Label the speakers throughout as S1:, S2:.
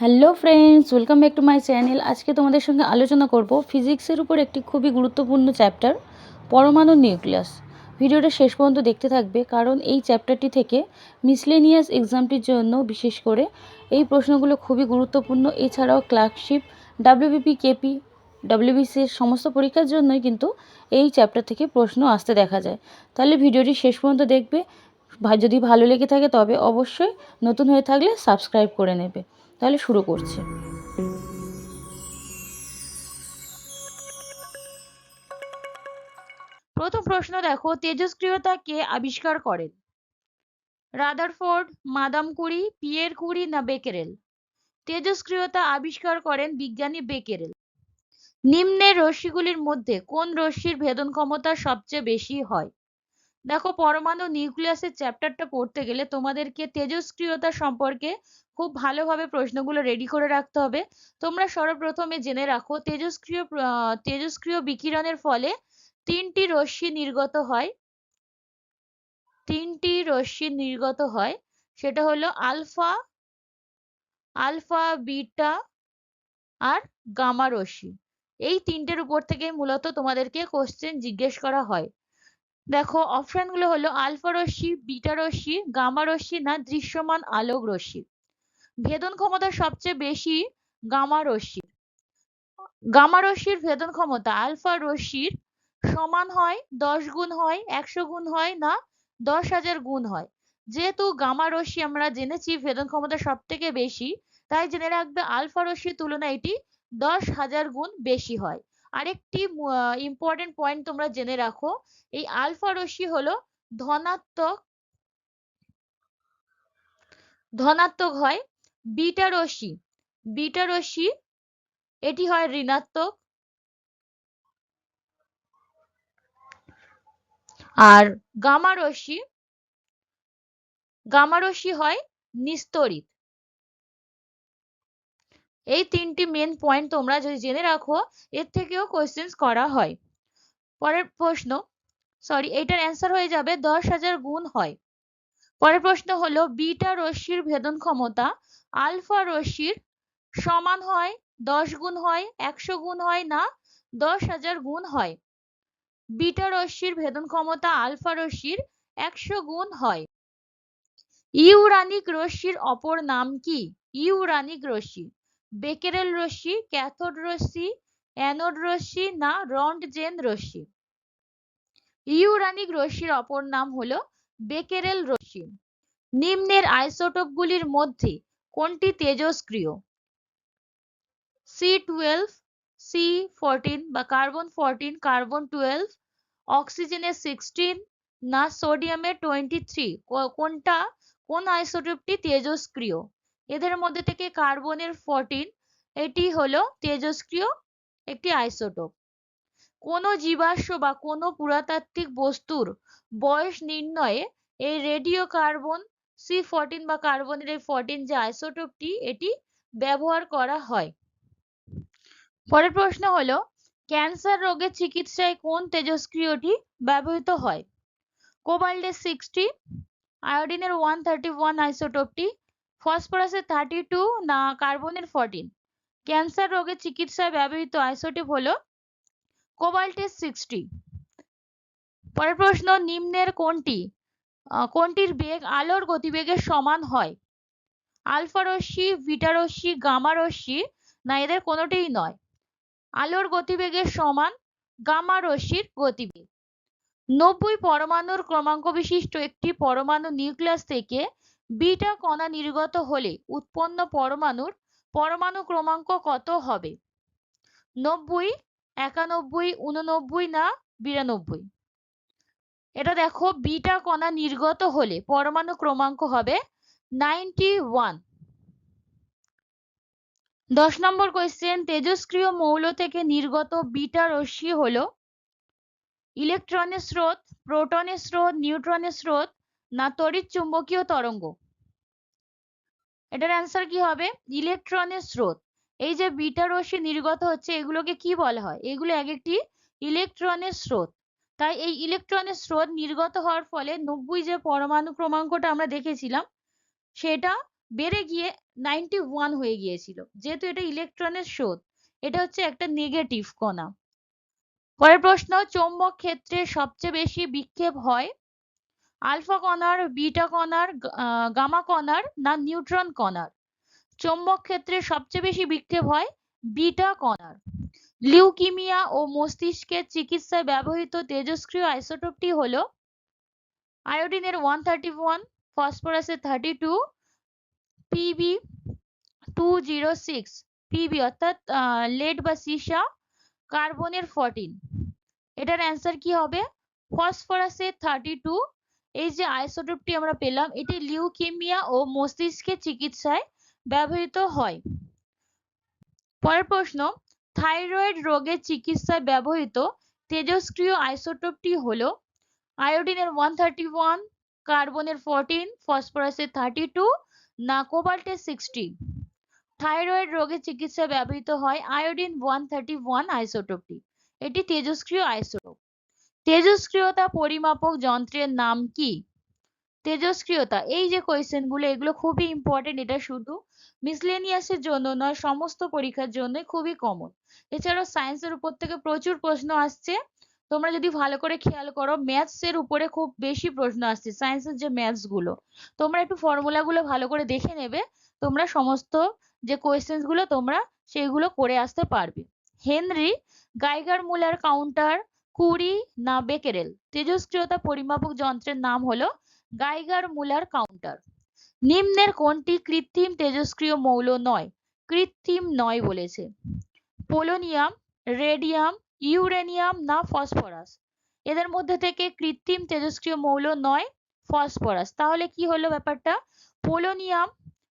S1: Hello friends, welcome back to my channel. আজকে তোমাদের সঙ্গে আলোচনা করব ফিজিক্সের উপর একটি খুবই গুরুত্বপূর্ণ চ্যাপ্টার, পরমাণু নিউক্লিয়াস। ভিডিওটা শেষ পর্যন্ত দেখতে থাকবে, কারণ এই চ্যাপ্টারটি থেকে মিসলেনিয়াস এক্সামটির জন্য বিশেষ করে এই প্রশ্নগুলো খুবই গুরুত্বপূর্ণ। এছাড়াও ক্লার্কশিপ, ডাব্লিউবিপি, কেপি, ডব্লিউবিসির সমস্ত পরীক্ষার জন্যই কিন্তু এই চ্যাপ্টার থেকে প্রশ্ন আসতে দেখা যায়। তাহলে ভিডিওটি শেষ পর্যন্ত দেখবে। যদি ভালো লেগে থাকে তবে অবশ্যই, নতুন হয়ে থাকলে সাবস্ক্রাইব করে নেবে। তাহলে শুরু করছি। প্রথম প্রশ্ন দেখো, তেজস্ক্রিয়তা কে আবিষ্কার করেন? Rutherford, Madame Curie, Pierre Curie না বেকেরেল? তেজস্ক্রিয়তা আবিষ্কার করেন বিজ্ঞানী বেকেরেল। নিম্নের রশ্মিগুলির মধ্যে কোন রশ্মির ভেদন ক্ষমতা সবচেয়ে বেশি হয়? দেখো, পরমাণু নিউক্লিয়াসের চ্যাপ্টারটা পড়তে গেলে তোমাদেরকে তেজস্ক্রিয়তা সম্পর্কে খুব ভালোভাবে প্রশ্নগুলো রেডি করে রাখতে হবে। তোমরা সর্বপ্রথমে জেনে রাখো, তেজস্ক্রিয় বিকিরণের ফলে তিনটি রশ্মি নির্গত হয়। সেটা হলো আলফা, বিটা আর গামা রশ্মি। এই তিনটের উপর থেকে মূলত তোমাদেরকে কোশ্চেন জিজ্ঞেস করা হয়। দেখো, অপশনগুলো হলো আলফা রশ্মি, বিটা রশ্মি, গামা রশ্মি না দৃশ্যমান আলোক রশ্মি। ভেদন ক্ষমতা সবচেয়ে বেশি গামা রশ্মির। গামা রশ্মির ভেদন ক্ষমতা আলফা রশ্মির সমান হয়, 10 গুণ হয়, 100 গুণ হয় না 10,000 গুণ হয়। যেহেতু গামা রশ্মি আমরা জেনেছি ভেদন ক্ষমতা সব থেকে বেশি, তাই জেনে রাখবে আলফা রশ্মির তুলনায় এটি 10,000 গুণ বেশি হয়। আরেকটি ইম্পর্টেন্ট পয়েন্ট তোমরা জেনে রাখো, এই আলফা রশ্মি হলো ধনাত্মক হয়। বিটা রশ্মি এটি হয় ঋণাত্মক। আর গামা রশ্মি হয় নিস্তড়িত। এই তিনটি মেন পয়েন্ট তোমরা যদি জেনে রাখো, এর থেকেও কোশ্চেন্স করা হয়। পরের প্রশ্ন, এটার অ্যান্সার হয়ে যাবে 10,000 গুণ হয়। পরের প্রশ্ন হলো, বিটা রশ্মির ভেদন ক্ষমতা আলফা রশ্মির সমান হয়, 10 গুণ হয়, 100 গুণ হয় না 10,000 গুণ হয়? বিটা রশ্মির ভেদন ক্ষমতা আলফা রশ্মির 100 গুণ হয়। ইউরানিক রশ্মির অপর নাম কি? ইউরানিক রশ্মি, বেকেরেল রশ্মি, ক্যাথোড রশ্মি, অ্যানোড রশ্মি না রন্টজেন রশ্মি? ইউরানিক রশ্মির অপর নাম হলো বেকেরেল রশ্মি। নিম্নের আইসোটোপগুলির মধ্যে কোনটি তেজস্ক্রিয়? C12, C14 বা কার্বন 14, কার্বন 12, অক্সিজেনের 16 না সোডিয়ামের 23? কোন আইসোটোপটি তেজস্ক্রিয়? এদের মধ্যে থেকে কার্বনের 14 এটি হলো তেজস্ক্রিয় একটি আইসোটোপ। কোন জীবাশ্ম বা কোন পুরাতাত্ত্বিক বস্তুর বয়স নির্ণয়ে এই রেডিও কার্বন C14 বা কার্বনের এই 14 যে আইসোটোপটি এটি ব্যবহার করা হয়। পরের প্রশ্ন হলো, ক্যান্সার রোগের চিকিৎসায় কোন তেজস্ক্রিয়টি ব্যবহৃত হয়? কোবাল্টের 60, আয়োডিনের 131 আইসোটোপটি, ফসফরাসের 32 না কার্বনের 14? ক্যান্সার রোগের চিকিৎসায় ব্যবহৃত আইসোটোপ হলো কোবাল্টের 60। পরের প্রশ্ন, নিম্নের কোনটির বেগ আলোর গতিবেগের সমান হয়? আলফা রশ্মি, বিটা রশ্মি, গামা রশ্মি না এদের কোনোটিই নয়? আলোর গতিবেগের সমান গামা রশ্মির গতিবেগ। 90 পরমাণুর ক্রমাঙ্ক বিশিষ্ট একটি পরমাণু নিউক্লিয়াস থেকে বিটা কণা নির্গত হলে উৎপন্ন পরমাণু ক্রমাঙ্ক কত হবে? 90, 91, 89 না 92? এটা দেখো, বিটা কণা নির্গত হলে পরমাণু ক্রমাঙ্ক হবে 91। 10 নম্বর কোয়েশ্চেন, তেজস্ক্রিয় মৌল থেকে নির্গত বিটা রশ্মি হলো ইলেকট্রনের স্রোত, প্রোটনের স্রোত, নিউট্রনের স্রোত না তড়িৎ চুম্বকীয় তরঙ্গ? এটার অ্যান্সার কি হবে? ইলেকট্রনের স্রোত। এই যে বিটা রশ্মি নির্গত হচ্ছে এগুলোকে কি বলা হয়? এগুলো এক একটি ইলেকট্রনের স্রোত। তাই এই ইলেকট্রনের স্রোত নির্গত হওয়ার ফলে 90 যে পরমাণু ক্রমাঙ্কটা আমরা দেখেছিলাম সেটা বেড়ে গিয়ে 91 হয়ে গিয়েছিল। যেহেতু এটা ইলেকট্রনের স্রোত, এটা হচ্ছে একটা নেগেটিভ কণা। পরের প্রশ্ন, চৌম্বক ক্ষেত্রে সবচেয়ে বেশি বিক্ষেপ হয় আলফা কণার, বিটা কণার, গামা কণার না নিউট্রন কণার? চৌম্বক ক্ষেত্রে সবচেয়ে বেশি বিক্ষেপ হয় বিটা কণার। লিউকিমিয়া ও মস্তিষ্কের চিকিৎসায় ব্যবহৃত তেজস্ক্রিয় আইসোটোপটি হলো আয়োডিনের 131, ফসফরাসের 32, পিবি 206, পিবি অর্থাৎ লেড বা সীসা, কার্বনের 14। এটার অ্যান্সার কি হবে? ফসফরাসের 32। এই যে আইসোটোপটি আমরা পেলাম, এটি লিউকিমিয়া ও মস্তিষ্কের চিকিৎসায় ব্যবহৃত হয়। পরের প্রশ্ন, থাইরয়েড রোগের চিকিৎসায় ব্যবহৃত তেজস্ক্রিয় আইসোটোপটি হলো আয়োডিনের 131, কার্বনের 14, ফসফরাসের 32 না কোবাল্টের 60? থাইরয়েড রোগের চিকিৎসায় ব্যবহৃত হয় আয়োডিন 131 আইসোটোপটি। এটি তেজস্ক্রিয় আইসোটোপ। তেজস্ক্রিয়তা পরিমাপক যন্ত্রের নাম কি? তেজস্ক্রিয়তা, এই যে কোয়েশ্চেন গুলো, এগুলো খুবই ইম্পর্টেন্ট। এটা শুধু মিসলেনিয়াসের জন্য নয়, সমস্ত পরীক্ষার জন্য খুবই কমন। এছাড়াও সায়েন্সের উপর থেকে প্রচুর প্রশ্ন আসছে। তোমরা যদি ভালো করে খেয়াল করো, ম্যাথস এর উপরে খুব বেশি প্রশ্ন আসছে, সায়েন্সের যে ম্যাথস গুলো। তোমরা একটু ফর্মুলা গুলো ভালো করে দেখে নেবে, তোমরা সমস্ত যে কোয়েশ্চেন গুলো তোমরা সেইগুলো করে আসতে পারবে। হেনরি গাইগার মুলার কাউন্টার, কুরি না বেকেরেল? তেজস্ক্রিয়তা পরিমাপক যন্ত্রের নাম হলো গাইগার মুলার কাউন্টার। নিম্নের কোনটি কৃত্রিম তেজস্ক্রিয় মৌল নয়? কৃত্রিম নয় বলেছে। পোলোনিয়াম, রেডিয়াম, ইউরেনিয়াম না ফসফরাস? এদের মধ্যে থেকে কৃত্রিম তেজস্ক্রিয় মৌল নয় ফসফরাস। তাহলে কি হলো ব্যাপারটা? পোলোনিয়াম,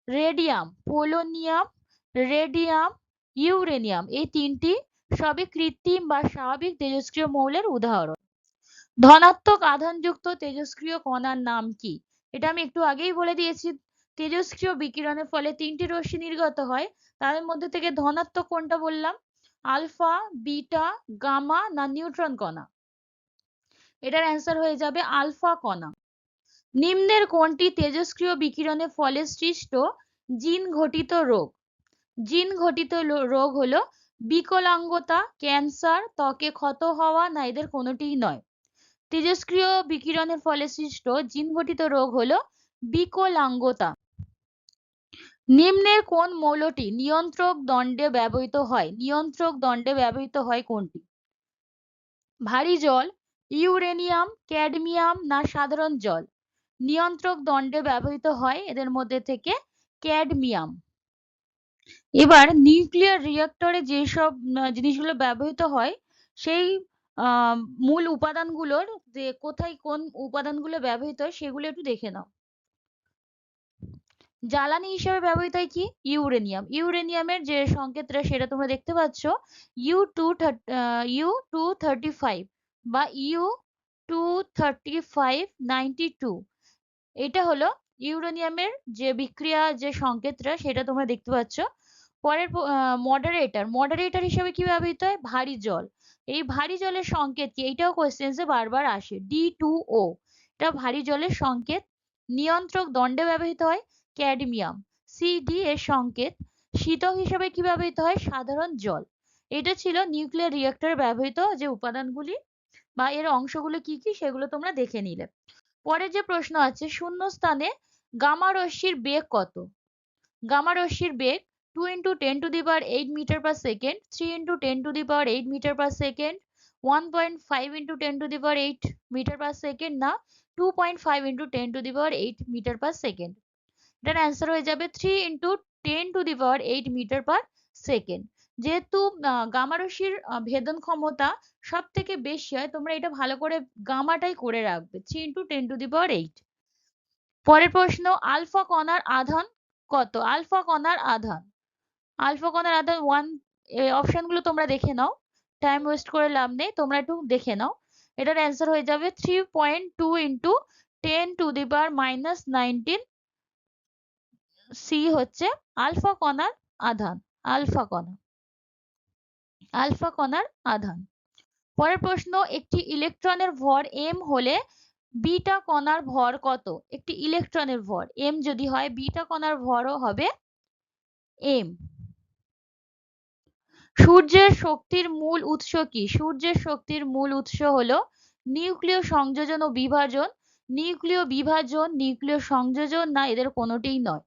S1: রেডিয়াম, ইউরেনিয়াম, এই তিনটি সবই কৃত্রিম বা স্বাভাবিক তেজস্ক্রিয় মৌলের উদাহরণ। ধনাত্মক আধানযুক্ত তেজস্ক্রিয় কণার নাম কি? এটা আমি একটু আগেই বলে দিয়েছি। তেজস্ক্রিয় বিকিরণের ফলে তিনটি রশ্মি নির্গত হয়, তাদের মধ্যে থেকে ধনাত্মক কোনটা বললাম? আলফা, বিটা, গামা না নিউট্রন কণা? এটার অ্যান্সার হয়ে যাবে আলফা কণা। নিম্নের কোনটি তেজস্ক্রিয় বিকিরণের ফলে সৃষ্ট জিন ঘটিত রোগ? জিন ঘটিত রোগ হলো বিকলাঙ্গতা, ক্যান্সার, ত্বকে ক্ষত হওয়া না এদের কোনোটিই নয়? তেজস্ক্রিয় বিকিরণের ফলে সৃষ্ট জিন ঘটিত রোগ হলো বিকলাঙ্গতা। নিম্নের কোন মৌলটি নিয়ন্ত্রক দণ্ডে ব্যবহৃত হয়? নিয়ন্ত্রক দণ্ডে ব্যবহৃত হয় কোনটি? ভারী জল, ইউরেনিয়াম, ক্যাডমিয়াম না সাধারণ জল? নিয়ন্ত্রক দণ্ডে ব্যবহৃত হয় এদের মধ্যে থেকে ক্যাডমিয়াম। এবার নিউক্লিয়ার রিঅ্যাক্টরে যেসব জিনিসগুলো ব্যবহৃত হয় সেই মূল উপাদানগুলোর, যে কোথায় কোন উপাদানগুলো ব্যবহৃত হয় সেগুলো একটু দেখে নাও। জ্বালানি হিসেবে ব্যবহৃত হয় কি? ইউরেনিয়াম। ইউরেনিয়ামের যে সংকেতটা সেটা তোমরা দেখতে পাচ্ছ, U235 বা U23592। এটা হলো ইউরেনিয়ামের যে বিক্রিয়া যে সংকেতটা সেটা তোমরা দেখতে পাচ্ছ। পরের মডারেটর হিসেবে কি ব্যবহৃত হয়? ভারী জল। এই ভারী জলের সংকেত কি? এইটাও কোয়েশ্চেন্সে বারবার আসে, D2O। এটা ভারী জলের সংকেত। নিয়ন্ত্রক দণ্ডে ব্যবহৃত হয় ক্যাডমিয়াম। CD এর সংকেত। শীতক হিসেবে কি ব্যবহৃত হয়? সাধারণ জল। এটা ছিল নিউক্লিয়ার রিঅ্যাক্টরে ব্যবহৃত যে উপাদানগুলি বা এর অংশগুলো কি কি সেগুলো তোমরা দেখে নিলে। পরে যে প্রশ্ন আছে, শূন্য স্থানে গামা রশ্মির বেগ কত? গামা রশ্মির বেগ 2 × 10⁸ metre per second, 3 × 10⁸ metre per second, 1.5 × 10⁸ metre per second না 2.5 × 10⁸ মিটার পার সেকেন্ড? এটার অ্যান্সার হয়ে যাবে 3 × 10⁸ মিটার পার সেকেন্ড। যেহেতু গামা রশ্মির ভেদন ক্ষমতা সব থেকে বেশি হয়, তোমরা এটা ভালো করে গামাটাই করে রাখবে, 3 × 10⁸। পরের প্রশ্ন, আলফা কণার আধান কত? আলফা কণার আধান 1। অপশনগুলো তোমরা দেখে নাও, টাইম ওয়েস্ট করে লাভ নেই, তোমরা একটু দেখে নাও। এটার অ্যান্সার হয়ে যাবে 3.2 × 10⁻⁻19। সি হচ্ছে আলফা কণার আধান। আলফা কণার আধান। পরের প্রশ্ন, একটি ইলেকট্রনের ভর m হলে বিটা কণার ভর কত? একটি ইলেকট্রনের ভর m যদি হয়, বিটা কণার ভরও হবে m। সূর্যের শক্তির মূল উৎস কি? সূর্যের শক্তির মূল উৎস হলো নিউক্লিয় সংযোজন ও বিভাজন, নিউক্লিয় বিভাজন, নিউক্লিয় সংযোজন, না এদের কোনোটিই নয়।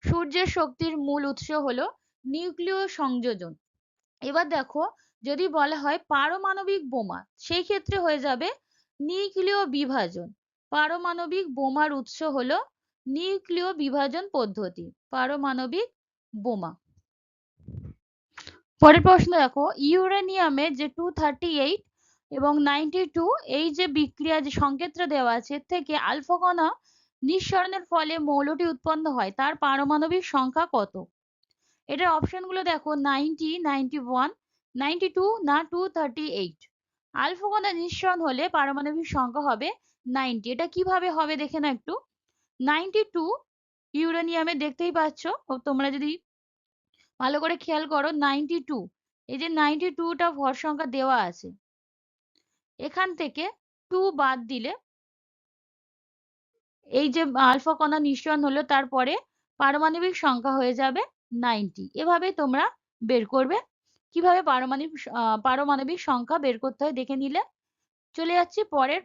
S1: সূর্যের শক্তির মূল উৎস হলো নিউক্লিয় সংযোজন। এবার দেখো, যদি বলা হয় পারমাণবিক বোমা, সেই ক্ষেত্রে হয়ে যাবে নিউক্লিয় বিভাজন। পারমাণবিক বোমার উৎস হলো নিউক্লিয় বিভাজন পদ্ধতি, পারমাণবিক বোমা। পরের প্রশ্ন দেখো, ইউরেনিয়ামে যে 238 এবং 92 এই যে বিক্রিয়া যে সংকেতটা দেওয়া আছে, এর থেকে আলফা কণা নিঃসরণের ফলে মৌলটি উৎপন্ন হয়, তার পারমাণবিক সংখ্যা কত? এটার অপশনগুলো দেখো, 90, 91, 92 না 238। আলফা কণা নিঃসরণ হলে পারমাণবিক সংখ্যা হবে 90। এটা কিভাবে হবে দেখে না একটু। 92 ইউরেনিয়ামে দেখতেই পাচ্ছ, তোমরা যদি ভালো করে খেয়াল করো, 92, এই যে 92টা ভর সংখ্যা দেওয়া আছে, এখান থেকে 2 বাদ দিলে এই যে আলফা কণা নিঃসরণ হলো, তারপরে পারমাণবিক সংখ্যা হয়ে যাবে 90। এভাবে তোমরা বের করবে। কিভাবে পারমাণবিক সংখ্যা বের করতে হয় দেখে নিলে। চলে যাচ্ছি পরের।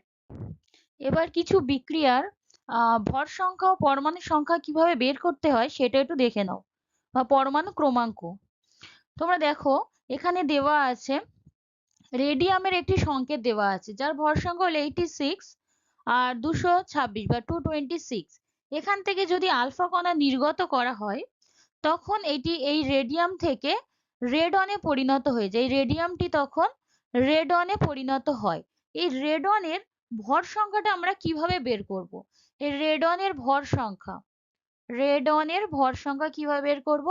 S1: এবার কিছু বিক্রিয়ার ভর সংখ্যা ও পরমাণু সংখ্যা কিভাবে বের করতে হয় সেটা একটু দেখে নাও, বা পরমাণু ক্রমাঙ্ক। তোমরা দেখো, এখানে দেওয়া আছে রেডিয়ামের একটি সংকেত দেওয়া আছে, যার ভর সংখ্যা হলো 86 আর 226 বা 226। এখান থেকে যদি আলফা কণা নির্গত করা হয়, তখন এটি এই রেডিয়াম থেকে রেডনে পরিণত হয়ে যায়। রেডিয়ামটি তখন রেডনে পরিণত হয়। এই রেডনের ভর সংখ্যাটা আমরা কিভাবে বের করব? এই রেডনের ভর সংখ্যা, রেডনের ভর সংখ্যা কিভাবে বের করব?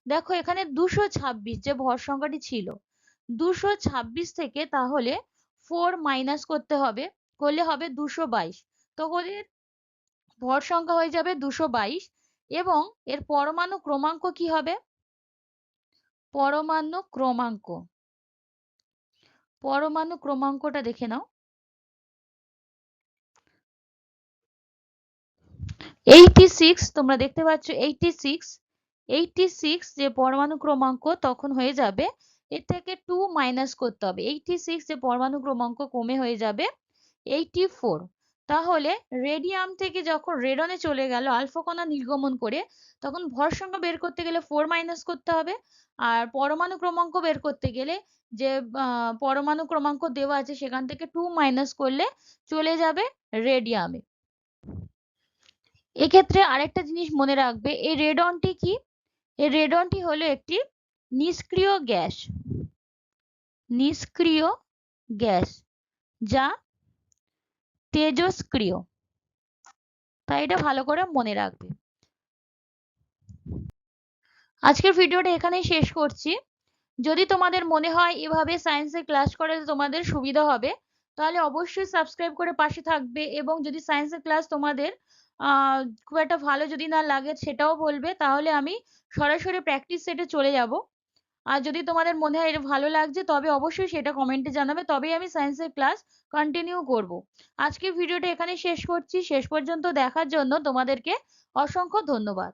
S1: দেখো, এখানে 226 যে ভর সংখ্যাটি ছিল, 226 থেকে তাহলে 4 মাইনাস করতে হবে, করলে হবে 222। তখন এর ভর সংখ্যা হয়ে যাবে 222। এবং এর পরমাণু ক্রমাঙ্ক কি হবে? পরমাণু ক্রমাঙ্ক, পরমাণু ক্রমাঙ্কটা দেখে নাও। 86, তোমরা দেখতে পাচ্ছ 86 যে পরমাণু ক্রমাঙ্ক, তখন হয়ে যাবে এর থেকে 2 মাইনাস করতে হবে। 86 যে পরমাণু ক্রমাঙ্ক কমে হয়ে যাবে 84। তাহলে রেডিয়াম থেকে যখন রেডনে চলে গেল আলফা কণা নির্গমন করে, তখন ভর সংখ্যা বের করতে গেলে 4 মাইনাস করতে হবে। আর পরমাণু ক্রমাঙ্ক বের করতে গেলে যে পরমাণু ক্রমাঙ্ক দেওয়া আছে সেখান থেকে 2 মাইনাস করলে চলে যাবে রেডিয়ামে। এক্ষেত্রে আরেকটা জিনিস মনে রাখবে, এই রেডনটি কি? এই রেডনটি হলো একটি নিষ্ক্রিয় গ্যাস, নিষ্ক্রিয় গ্যাস, যা তেজস্ক্রিয়। তাই এটা ভালো করে মনে রাখবে। আজকের ভিডিওটা এখানেই শেষ করছি। যদি তোমাদের মনে হয় এভাবে সায়েন্সের ক্লাস করে তোমাদের সুবিধা হবে, তাহলে অবশ্যই সাবস্ক্রাইব করে পাশে থাকবে। এবং যদি সায়েন্সের ক্লাস তোমাদের খুব একটা ভালো যদি না লাগে সেটাও বলবে, তাহলে আমি সরাসরি প্র্যাকটিস সেটে চলে যাব। আর যদি তোমাদের মনে হয় এটা ভালো লাগছে, তবে অবশ্যই সেটা কমেন্টে জানাবে, তবেই আমি সায়েন্সের ক্লাস কন্টিনিউ করব। আজকের ভিডিওটা এখানে শেষ করছি। শেষ পর্যন্ত দেখার জন্য তোমাদেরকে অসংখ্য ধন্যবাদ।